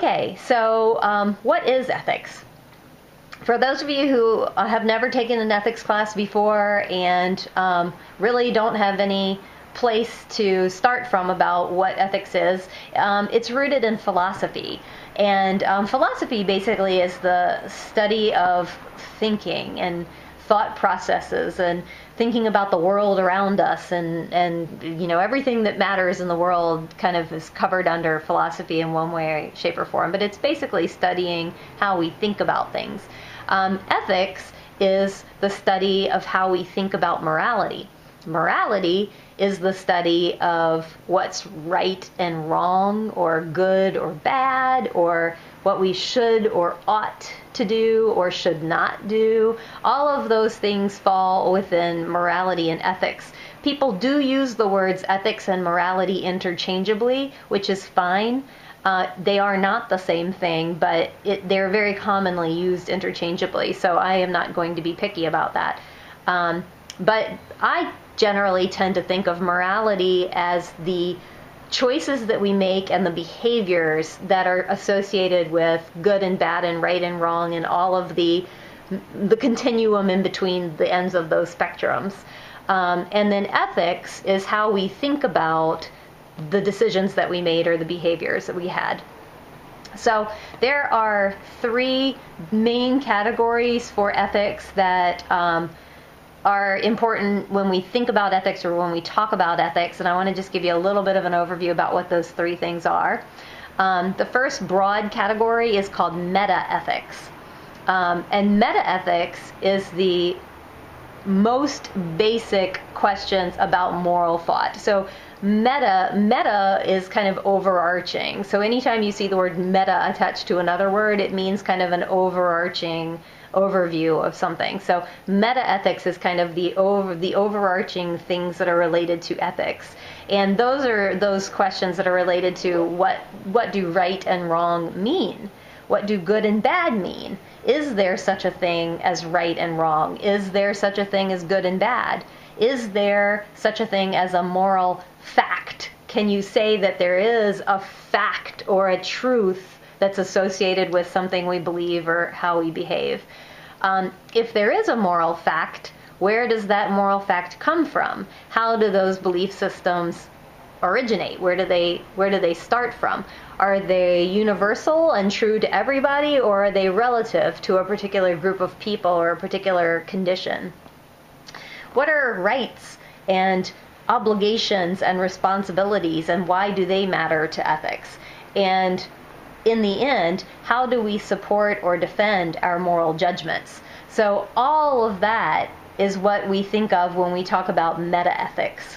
Okay, so what is ethics? For those of you who have never taken an ethics class before and really don't have any place to start from about what ethics is, it's rooted in philosophy. And philosophy basically is the study of thinking and thought processes and thinking about the world around us, and you know, everything that matters in the world kind of is covered under philosophy in one way, shape, or form. But it's basically studying how we think about things. Ethics is the study of how we think about morality. Morality is the study of what's right and wrong, or good or bad, or what we should or ought to do or should not do. All of those things fall within morality and ethics. People do use the words ethics and morality interchangeably, which is fine. They are not the same thing, but they're very commonly used interchangeably, so I am not going to be picky about that. But I generally tend to think of morality as the choices that we make and the behaviors that are associated with good and bad and right and wrong and all of the continuum in between the ends of those spectrums. And then ethics is how we think about the decisions that we made or the behaviors that we had. So there are three main categories for ethics that are important when we think about ethics or when we talk about ethics, and I want to just give you a little bit of an overview about what those three things are. The first broad category is called meta-ethics. And meta-ethics is the most basic questions about moral thought. So meta is kind of overarching. So anytime you see the word meta attached to another word, it means kind of an overarching overview of something. So meta-ethics is kind of the overarching things that are related to ethics. And those are those questions that are related to what do right and wrong mean? What do good and bad mean? Is there such a thing as right and wrong? Is there such a thing as good and bad? Is there such a thing as a moral fact? Can you say that there is a fact or a truth that's associated with something we believe or how we behave? If there is a moral fact, where does that moral fact come from? How do those belief systems originate? Where do they start from? Are they universal and true to everybody, or are they relative to a particular group of people or a particular condition? What are rights and obligations and responsibilities, and why do they matter to ethics? And in the end, how do we support or defend our moral judgments? So all of that is what we think of when we talk about meta-ethics.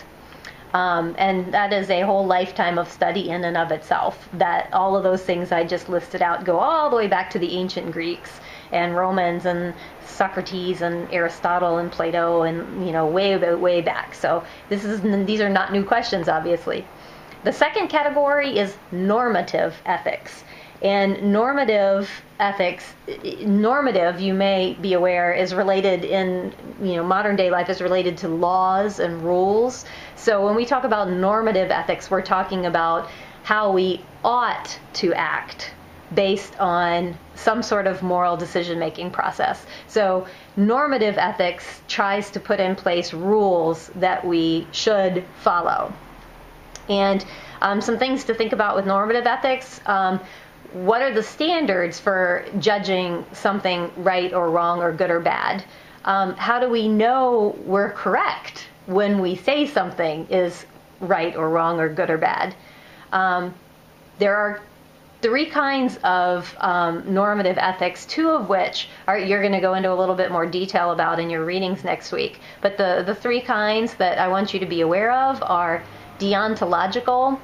And that is a whole lifetime of study in and of itself, that all of those things I just listed out go all the way back to the ancient Greeks and Romans and Socrates and Aristotle and Plato and, you know, way back. So these are not new questions, obviously. The second category is normative ethics. And normative ethics, normative, you may be aware, is related in, you know, modern day life, is related to laws and rules. So when we talk about normative ethics, we're talking about how we ought to act based on some sort of moral decision-making process. So normative ethics tries to put in place rules that we should follow. And some things to think about with normative ethics. What are the standards for judging something right or wrong or good or bad? How do we know we're correct when we say something is right or wrong or good or bad? There are three kinds of normative ethics, two of which you're going to go into a little bit more detail about in your readings next week. But the three kinds that I want you to be aware of are deontological,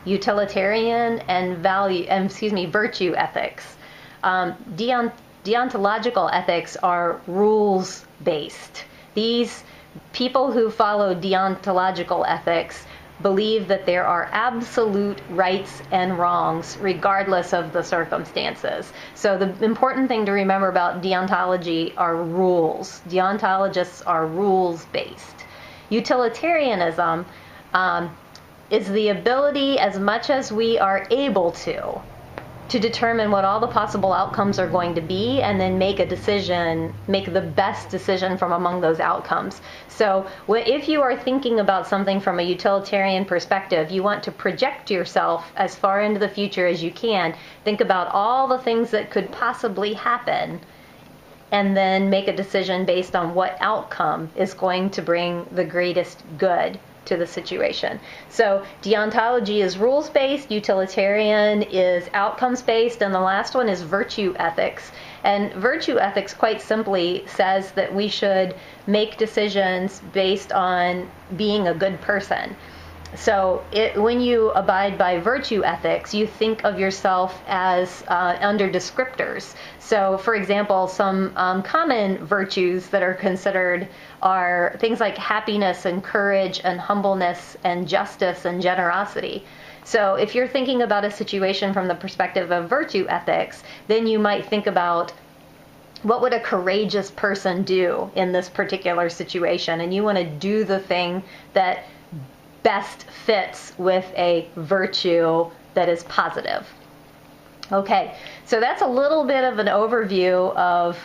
utilitarian, and virtue ethics. Deontological ethics are rules-based. These people who follow deontological ethics believe that there are absolute rights and wrongs regardless of the circumstances. So the important thing to remember about deontology are rules. Deontologists are rules-based. Utilitarianism is the ability, as much as we are able to, to determine what all the possible outcomes are going to be, and then make a decision, make the best decision from among those outcomes. So if you are thinking about something from a utilitarian perspective, you want to project yourself as far into the future as you can. Think about all the things that could possibly happen, and then make a decision based on what outcome is going to bring the greatest good to the situation. So deontology is rules-based, utilitarian is outcomes-based, and the last one is virtue ethics. And virtue ethics quite simply says that we should make decisions based on being a good person. So when you abide by virtue ethics, you think of yourself as under descriptors. So, for example, some common virtues that are considered are things like happiness and courage and humbleness and justice and generosity. So if you're thinking about a situation from the perspective of virtue ethics, then you might think about, what would a courageous person do in this particular situation? And you want to do the thing that best fits with a virtue that is positive. Okay, so that's a little bit of an overview of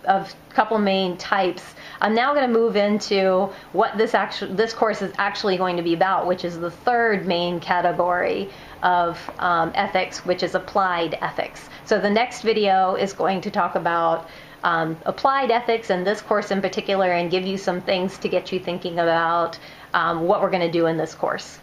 a couple main types. I'm now going to move into what this course is actually going to be about, which is the third main category of ethics, which is applied ethics. So the next video is going to talk about applied ethics in this course in particular, and give you some things to get you thinking about what we're going to do in this course.